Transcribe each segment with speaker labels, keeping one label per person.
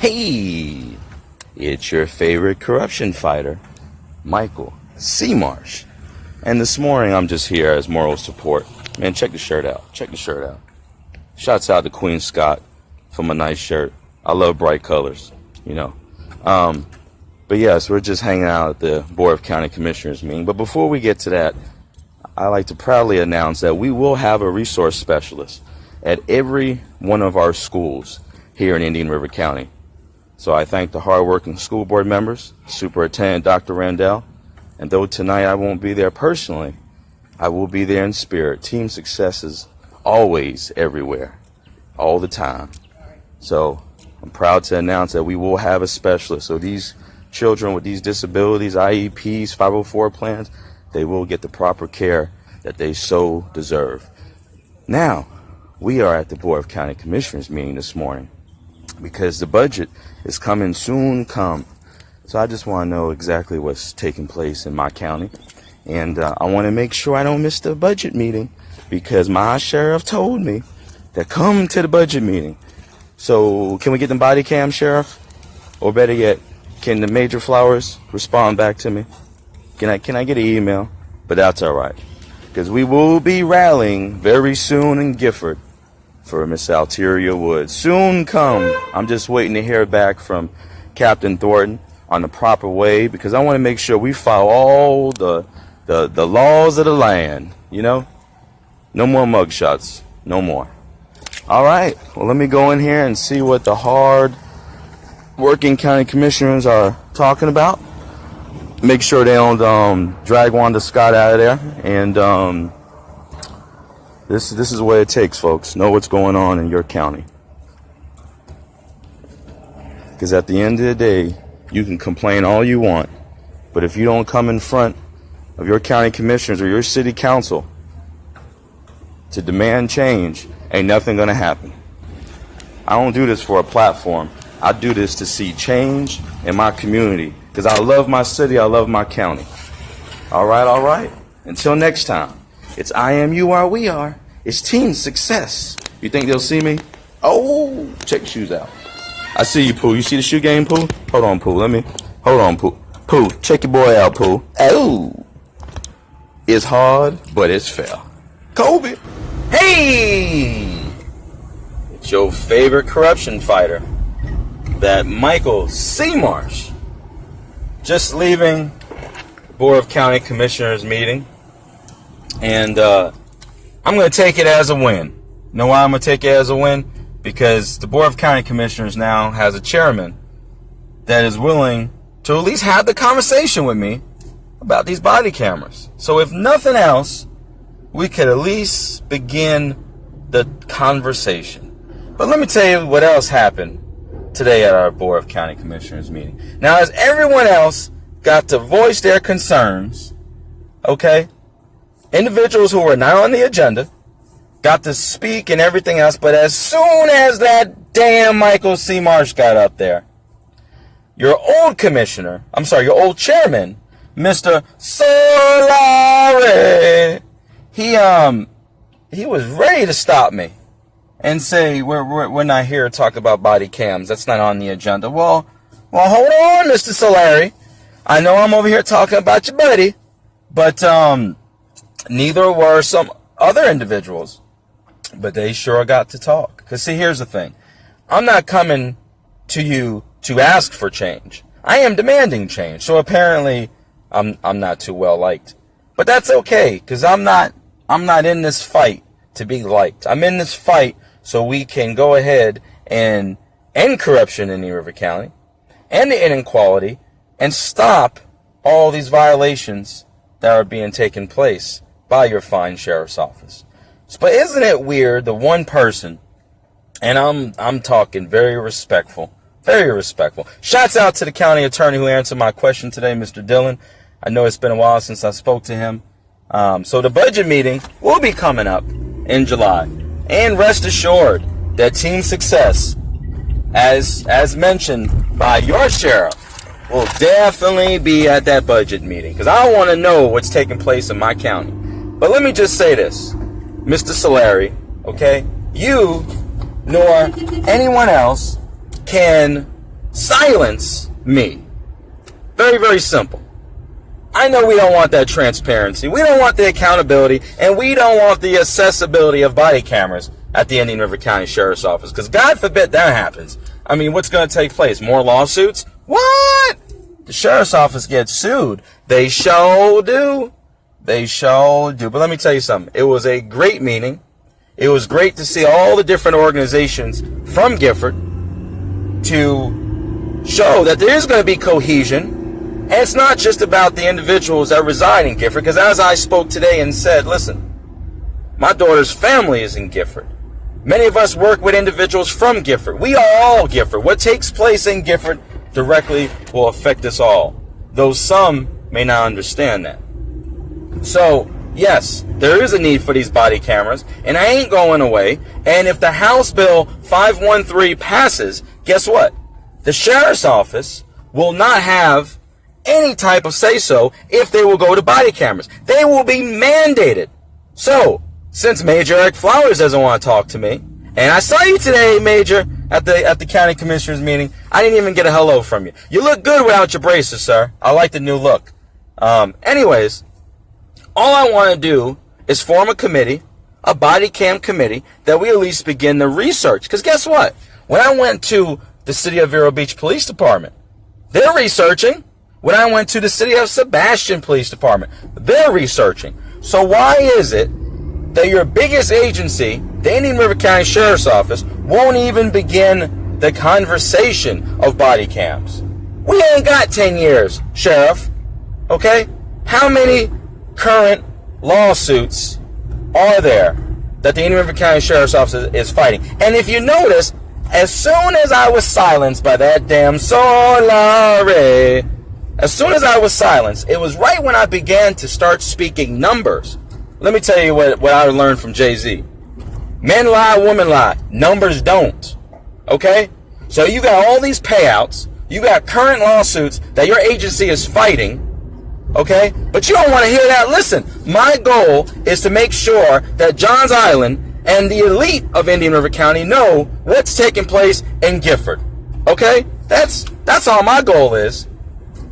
Speaker 1: Hey, it's your favorite corruption fighter, Michael C. Marsh. And this morning I'm just here as moral support. Man, check the shirt out. Check the shirt out. Shouts out to Queen Scott for my nice shirt. I love bright colors, you know. But yes, we're just hanging out at the Board of County Commissioners meeting. But before we get to that, I'd like to proudly announce that we will have a resource specialist at every one of our schools here in Indian River County. So I thank the hardworking school board members, Superintendent Dr. Randall, and though tonight I won't be there personally, I will be there in spirit. Team success is always everywhere, all the time. So I'm proud to announce that we will have a specialist. So these children with these disabilities, IEPs, 504 plans, they will get the proper care that they so deserve. Now, we are at the Board of County Commissioners meeting this morning because the budget is coming soon come. So I just want to know exactly what's taking place in my county. And I want to make sure I don't miss the budget meeting because my sheriff told me to come to the budget meeting. So can we get the body cam, Sheriff? Or better yet, can the Major Flowers respond back to me? Can I get an email? But that's all right, because we will be rallying very soon in Gifford for Miss Alteria Woods. Soon come. I'm just waiting to hear back from Captain Thornton on the proper way, because I want to make sure we follow all the laws of the land, you know? No more mugshots. No more. All right. Well, let me go in here and see what the hard working county commissioners are talking about. Make sure they don't drag Wanda Scott out of there. And this is what it takes, folks. Know what's going on in your county. Because at the end of the day, you can complain all you want, but if you don't come in front of your county commissioners or your city council to demand change, ain't nothing gonna happen. I don't do this for a platform. I do this to see change in my community, because I love my city, I love my county. All right. Until next time, it's I am, you are, we are. It's team success. You think they'll see me? Oh, check your shoes out. I see you, Pooh. You see the shoe game, Pooh? Hold on, Pooh. Hold on, Pooh. Pooh, check your boy out, Pooh. Oh, it's hard, but it's fair. Kobe. Hey, it's your favorite corruption fighter, that Michael C. Marsh. Just leaving the Board of County Commissioners meeting, and I'm going to take it as a win. You know why I'm going to take it as a win? Because the Board of County Commissioners now has a chairman that is willing to at least have the conversation with me about these body cameras. So if nothing else, we could at least begin the conversation. But let me tell you what else happened today at our Board of County Commissioners meeting. Now, as everyone else got to voice their concerns, okay, individuals who were not on the agenda got to speak and everything else, but as soon as that damn Michael C. Marsh got up there, your old chairman, Mr. Solari, he was ready to stop me and say, we're not here to talk about body cams. That's not on the agenda. Well, hold on, Mr. Solari. I know I'm over here talking about your buddy, but neither were some other individuals. But they sure got to talk. Because, see, here's the thing. I'm not coming to you to ask for change. I am demanding change. So apparently, I'm not too well liked. But that's okay, because I'm not in this fight to be liked. I'm in this fight so we can go ahead and end corruption in Indian River County, and the inequality, and stop all these violations that are being taken place by your fine sheriff's office. But isn't it weird, the one person, and I'm talking very respectful. Shouts out to the county attorney who answered my question today, Mr. Dillon. I know it's been a while since I spoke to him. So the budget meeting will be coming up in July. And rest assured that team success, as mentioned by your sheriff, will definitely be at that budget meeting. Because I want to know what's taking place in my county. But let me just say this. Mr. Solari, okay, you nor anyone else can silence me. Very, very simple. I know we don't want that transparency. We don't want the accountability, and we don't want the accessibility of body cameras at the Indian River County Sheriff's Office, because God forbid that happens. I mean, what's going to take place? More lawsuits? What? The Sheriff's Office gets sued. They sure do. They sure do. But let me tell you something. It was a great meeting. It was great to see all the different organizations from Gifford to show that there is going to be cohesion. And it's not just about the individuals that reside in Gifford, because as I spoke today and said, listen, my daughter's family is in Gifford. Many of us work with individuals from Gifford. We are all Gifford. What takes place in Gifford directly will affect us all, though some may not understand that. So, yes, there is a need for these body cameras, and I ain't going away. And if the House Bill 513 passes, guess what? The Sheriff's Office will not have any type of say-so if they will go to body cameras. They will be mandated. So, since Major Eric Flowers doesn't want to talk to me, and I saw you today, Major, at the county commissioners meeting, I didn't even get a hello from you. You look good without your braces, sir. I like the new look. Anyways, all I want to do is form a committee, a body cam committee, that we at least begin the research. Because guess what? When I went to the City of Vero Beach Police Department, they're researching. When I went to the City of Sebastian Police Department, they're researching. So why is it that your biggest agency, the Indian River County Sheriff's Office, won't even begin the conversation of body cams? We ain't got 10 years, Sheriff. Okay? How many current lawsuits are there that the Indian River County Sheriff's Office is fighting? And if you notice, as soon as I was silenced by that damn Solare, as soon as I was silenced, it was right when I began to start speaking numbers. Let me tell you what I learned from Jay-Z. Men lie, women lie. Numbers don't. Okay? So you got all these payouts. You got current lawsuits that your agency is fighting. Okay? But you don't want to hear that. Listen, my goal is to make sure that Johns Island and the elite of Indian River County know what's taking place in Gifford. Okay? That's all my goal is.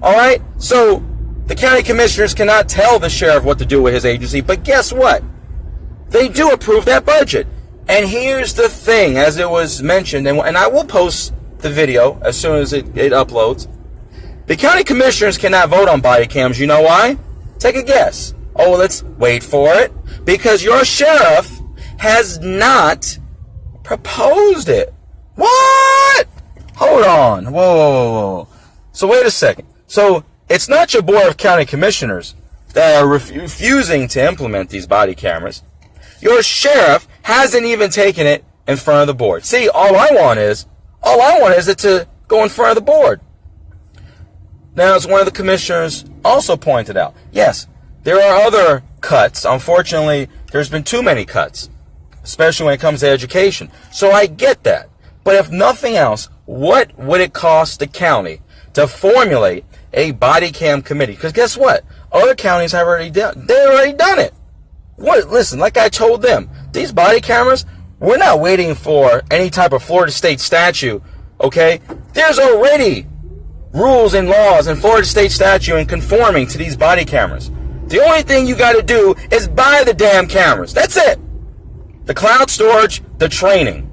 Speaker 1: Alright? So, the county commissioners cannot tell the sheriff what to do with his agency, but guess what? They do approve that budget. And here's the thing, as it was mentioned, and I will post the video as soon as it uploads. The county commissioners cannot vote on body cams. You know why? Take a guess. Oh, let's wait for it. Because your sheriff has not proposed it. What? Hold on. Whoa. So wait a second. So it's not your board of county commissioners that are refusing to implement these body cameras. Your sheriff hasn't even taken it in front of the board. See, all I want is it to go in front of the board. Now, as one of the commissioners also pointed out, yes, there are other cuts. Unfortunately, there's been too many cuts, especially when it comes to education. So I get that. But if nothing else, what would it cost the county to formulate a body cam committee? Because guess what? Other counties have already done. They already done it. What? Listen, like I told them, these body cameras, we're not waiting for any type of Florida state statute. Okay? There's already rules and laws in Florida state statute and conforming to these body cameras. The only thing you got to do is buy the damn cameras. That's it. The cloud storage, the training.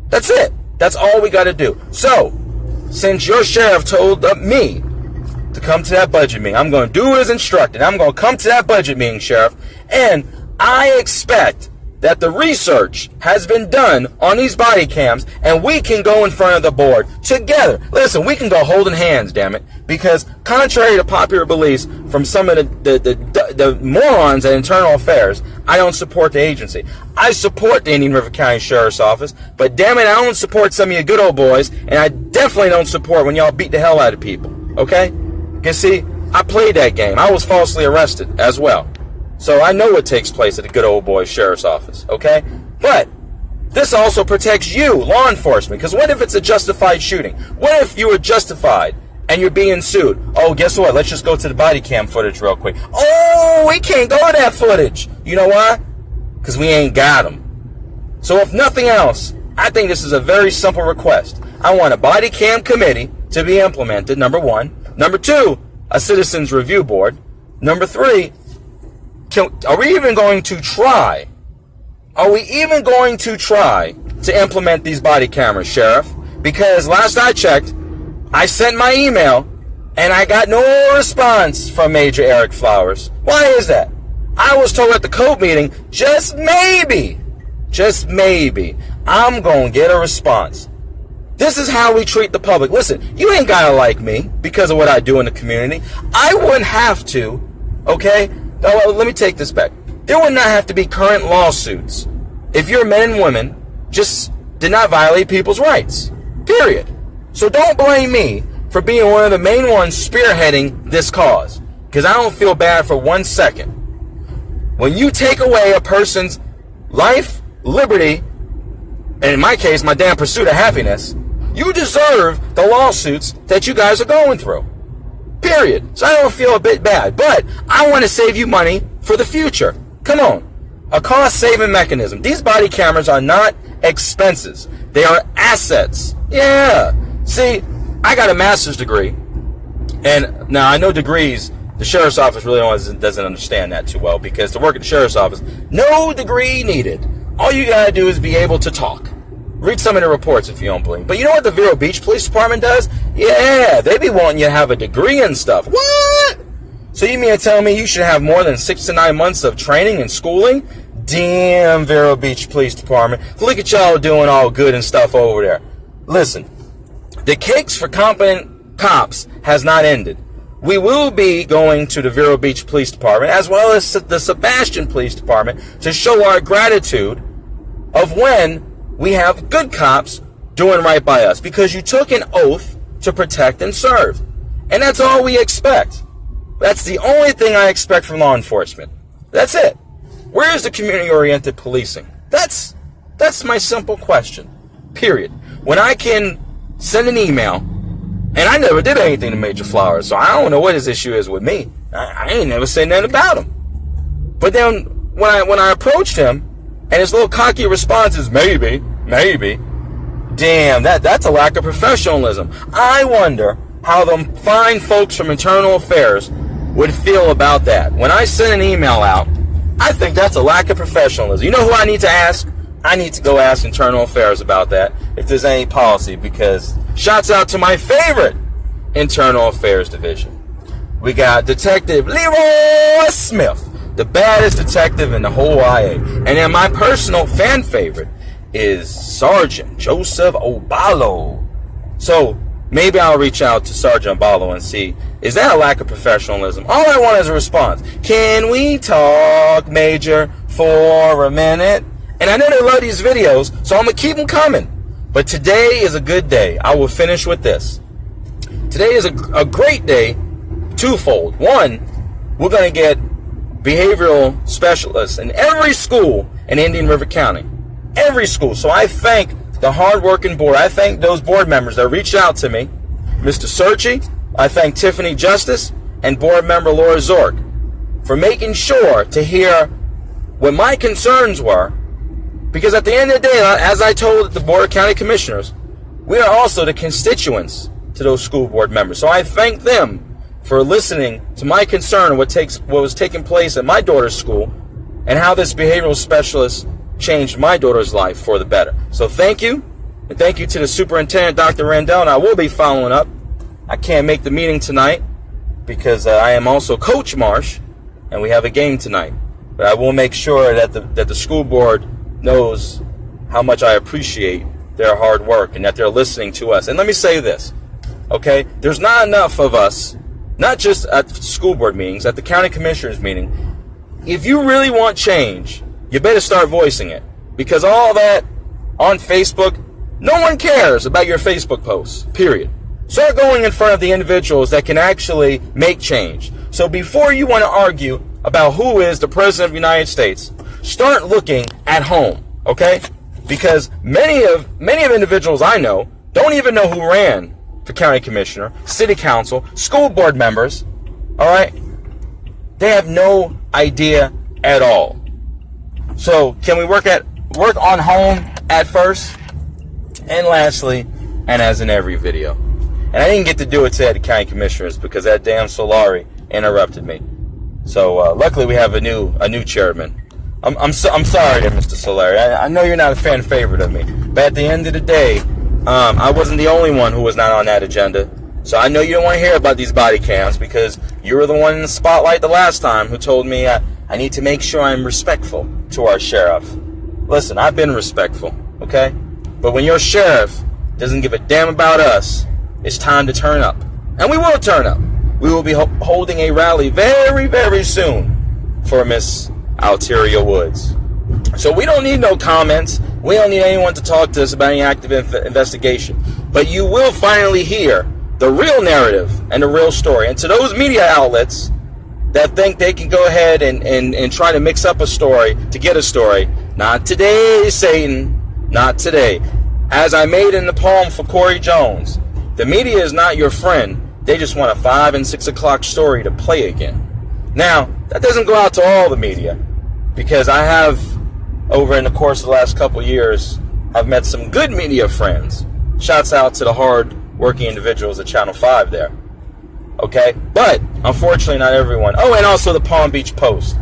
Speaker 1: That's it. That's all we got to do. So, since your sheriff told me to come to that budget meeting, I'm going to do as instructed. I'm going to come to that budget meeting, Sheriff, and I expect that the research has been done on these body cams, and we can go in front of the board together. Listen, we can go holding hands, damn it, because contrary to popular beliefs from some of the morons at Internal Affairs, I don't support the agency. I support the Indian River County Sheriff's Office, but damn it, I don't support some of you good old boys, and I definitely don't support when y'all beat the hell out of people, okay? Because see, I played that game. I was falsely arrested as well. So I know what takes place at the good old boy sheriff's office, okay? But this also protects you, law enforcement, because what if it's a justified shooting? What if you were justified and you're being sued? Oh, guess what? Let's just go to the body cam footage real quick. Oh, we can't go to that footage. You know why? Because we ain't got them. So if nothing else, I think this is a very simple request. I want a body cam committee to be implemented, number one. Number two, a citizens review board. Number three, are we even going to try? Are we even going to try to implement these body cameras, Sheriff? Because last I checked, I sent my email and I got no response from Major Eric Flowers. Why is that? I was told at the COPE meeting, just maybe, I'm going to get a response. This is how we treat the public. Listen, you ain't got to like me because of what I do in the community. I wouldn't have to, okay? Now, let me take this back. There would not have to be current lawsuits if your men and women just did not violate people's rights, period. So don't blame me for being one of the main ones spearheading this cause, because I don't feel bad for 1 second. When you take away a person's life, liberty, and in my case, my damn pursuit of happiness, you deserve the lawsuits that you guys are going through, period. So I don't feel a bit bad, but I want to save you money for the future. Come on. A cost-saving mechanism. These body cameras are not expenses. They are assets. Yeah. See, I got a master's degree, and now I know degrees, the sheriff's office really doesn't understand that too well, because to work at the sheriff's office, no degree needed. All you gotta do is be able to talk. Read some of the reports if you don't believe. But you know what the Vero Beach Police Department does? Yeah, they be wanting you to have a degree and stuff. What? So you mean to tell me you should have more than 6 to 9 months of training and schooling? Damn, Vero Beach Police Department. Look at y'all doing all good and stuff over there. Listen, the cakes for competent cops has not ended. We will be going to the Vero Beach Police Department as well as the Sebastian Police Department to show our gratitude of when we have good cops doing right by us, because you took an oath to protect and serve. And that's all we expect. That's the only thing I expect from law enforcement. That's it. Where is the community-oriented policing? That's my simple question. Period. When I can send an email, and I never did anything to Major Flowers, so I don't know what his issue is with me. I ain't never said nothing about him. But then when I approached him, and his little cocky response is maybe. Damn, that's a lack of professionalism. I wonder how them fine folks from Internal Affairs would feel about that. When I send an email out, I think that's a lack of professionalism. You know who I need to ask? I need to go ask Internal Affairs about that, if there's any policy, because shouts out to my favorite Internal Affairs division. We got Detective Leroy Smith, the baddest detective in the whole IA. And then my personal fan favorite is Sergeant Joseph Obalo. So maybe I'll reach out to Sergeant Obalo and see, is that a lack of professionalism? All I want is a response. Can we talk, Major, for a minute? And I know they love these videos, so I'm going to keep them coming. But today is a good day. I will finish with this. Today is a great day, twofold. One, we're going to get behavioral specialists in every school in Indian River County. Every school. So I thank the hard-working board. I thank those board members that reached out to me. Mr. Searchy, I thank Tiffany Justice, and board member Laura Zork for making sure to hear what my concerns were. Because at the end of the day, as I told the Board of County Commissioners, we are also the constituents to those school board members. So I thank them for listening to my concern of what was taking place at my daughter's school and how this behavioral specialist changed my daughter's life for the better. So thank you, and thank you to the superintendent, Dr. Randall, and I will be following up. I can't make the meeting tonight because I am also Coach Marsh, and we have a game tonight. But I will make sure that the school board knows how much I appreciate their hard work and that they're listening to us. And let me say this, okay? There's not enough of us, not just at school board meetings, at the county commissioners meeting. If you really want change, you better start voicing it. Because all that on Facebook, no one cares about your Facebook posts, period. Start going in front of the individuals that can actually make change. So before you want to argue about who is the President of the United States, start looking at home, okay? Because many of individuals I know don't even know who ran for county commissioner, city council, school board members, all right? They have no idea at all. So can we work on home at first? And lastly, and as in every video, And I didn't get to do it today at the county commissioners because that damn Solari interrupted me. So luckily we have a new chairman. I'm sorry there, Mr. Solari. I know you're not a fan favorite of me, but at the end of the day, I wasn't the only one who was not on that agenda. So I know you don't want to hear about these body cams because you were the one in the spotlight the last time who told me I need to make sure I'm respectful to our sheriff. Listen, I've been respectful, okay? But when your sheriff doesn't give a damn about us, it's time to turn up. And we will turn up. We will be holding a rally very, very soon for Miss Alteria Woods. So we don't need no comments. We don't need anyone to talk to us about any active investigation. But you will finally hear the real narrative and the real story. And to those media outlets that think they can go ahead and try to mix up a story to get a story, not today, Satan. Not today. As I made in the poem for Corey Jones, the media is not your friend. They just want a 5 and 6 o'clock story to play again. Now, that doesn't go out to all the media, because I have, over in the course of the last couple years, I've met some good media friends. Shouts out to the hard-working individuals at Channel 5 there. Okay? But, unfortunately, not everyone. Oh, and also the Palm Beach Post.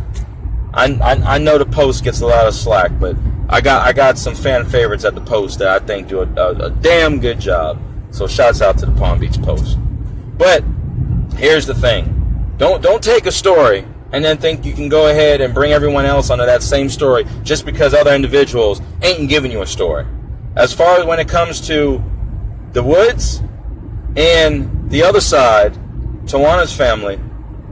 Speaker 1: I know the Post gets a lot of slack, but I got some fan favorites at the Post that I think do a damn good job. So shouts out to the Palm Beach Post. But here's the thing. Don't take a story and then think you can go ahead and bring everyone else onto that same story just because other individuals ain't giving you a story. As far as when it comes to the Woods and the other side, Tawana's family,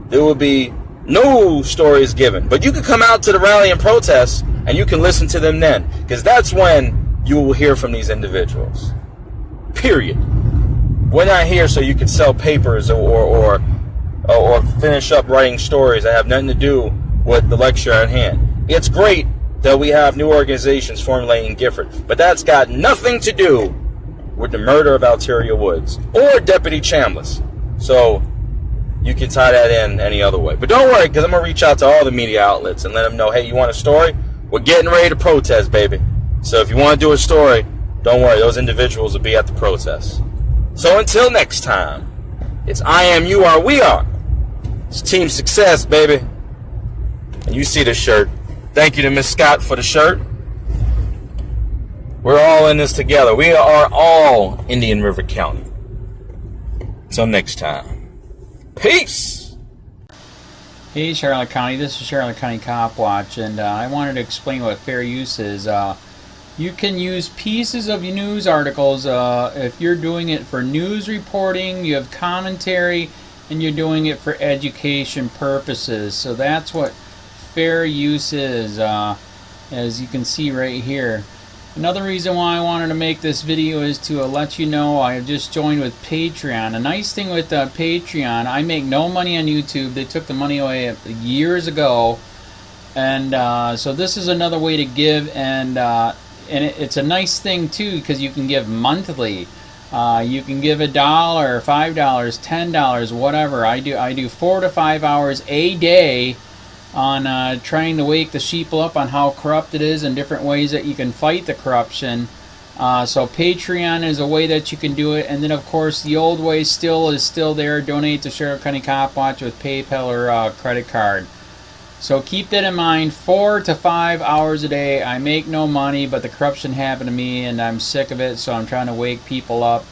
Speaker 1: there will be no stories given. But you can come out to the rally and protest and you can listen to them then, because that's when you will hear from these individuals. Period. We're not here so you can sell papers or finish up writing stories that have nothing to do with the lecture at hand. It's great that we have new organizations formulating in Gifford, but that's got nothing to do with the murder of Alteria Woods or Deputy Chambliss. So you can tie that in any other way. But don't worry, because I'm going to reach out to all the media outlets and let them know, hey, you want a story? We're getting ready to protest, baby. So if you want to do a story, don't worry, those individuals will be at the protest. So until next time, it's I am, you are, we are. It's team success, baby. And you see the shirt. Thank you to Miss Scott for the shirt. We're all in this together. We are all Indian River County. Until next time. Peace.
Speaker 2: Hey Charlotte County, this is Charlotte County COPWATCH, and I wanted to explain what fair use is. You can use pieces of news articles if you're doing it for news reporting, you have commentary, and you're doing it for education purposes. So that's what fair use is, as you can see right here. Another reason why I wanted to make this video is to let you know I have just joined with Patreon. A nice thing with Patreon, I make no money on YouTube. They took the money away years ago, and so this is another way to give, and it's a nice thing too because you can give monthly. You can give $1, $5, $10, whatever. I do 4 to 5 hours a day on trying to wake the sheeple up on how corrupt it is and different ways that you can fight the corruption. So Patreon is a way that you can do it, and then of course the old way is still there. Donate to Charlotte County COPWATCH with PayPal or credit card. So keep that in mind. 4 to 5 hours a day. I make no money, but the corruption happened to me and I'm sick of it, so I'm trying to wake people up.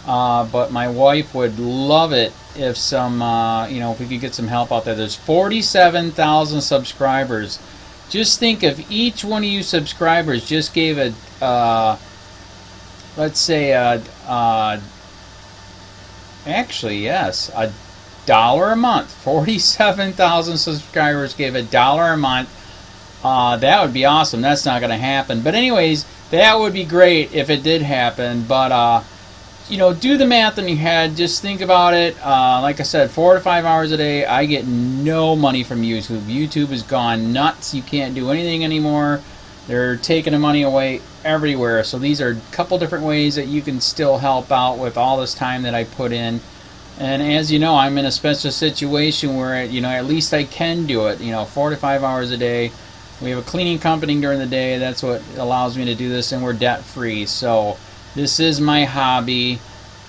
Speaker 2: But my wife would love it if if we could get some help out there. There's 47,000 subscribers. Just think if each one of you subscribers just gave let's say actually yes, $1 a month. 47,000 subscribers gave $1 a month. That would be awesome. That's not going to happen. But anyways, that would be great if it did happen. But do the math in your head. Just think about it. Like I said, 4 to 5 hours a day. I get no money from YouTube. YouTube has gone nuts. You can't do anything anymore. They're taking the money away everywhere. So these are a couple different ways that you can still help out with all this time that I put in. And as you know, I'm in a special situation where at least I can do it. 4 to 5 hours a day. We have a cleaning company during the day. That's what allows me to do this, and we're debt free. So this is my hobby,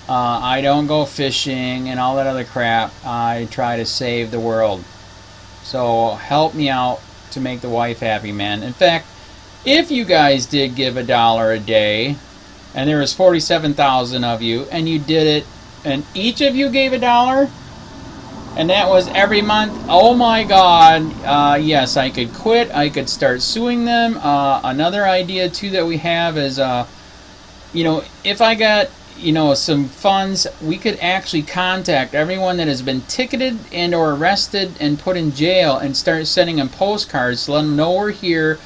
Speaker 2: I don't go fishing and all that other crap. I try to save the world. So help me out to make the wife happy, man. In fact, if you guys did give $1 a day, and there was 47,000 of you, and you did it, and each of you gave $1, and that was every month, oh my God, yes, I could quit. I could start suing them. Another idea too that we have is, if I got some funds, we could actually contact everyone that has been ticketed and or arrested and put in jail and start sending them postcards to let them know we're here,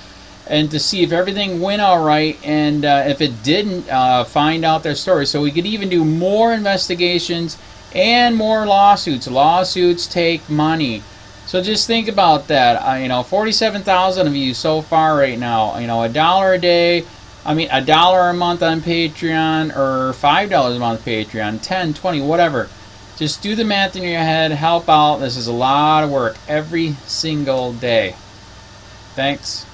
Speaker 2: and to see if everything went all right, and if it didn't, find out their story. So we could even do more investigations and more lawsuits. Lawsuits take money. So just think about that. 47,000 of you so far right now. $1 a day. $1 a month on Patreon, or $5 a month Patreon, 10, 20, whatever. Just do the math in your head, help out. This is a lot of work every single day. Thanks.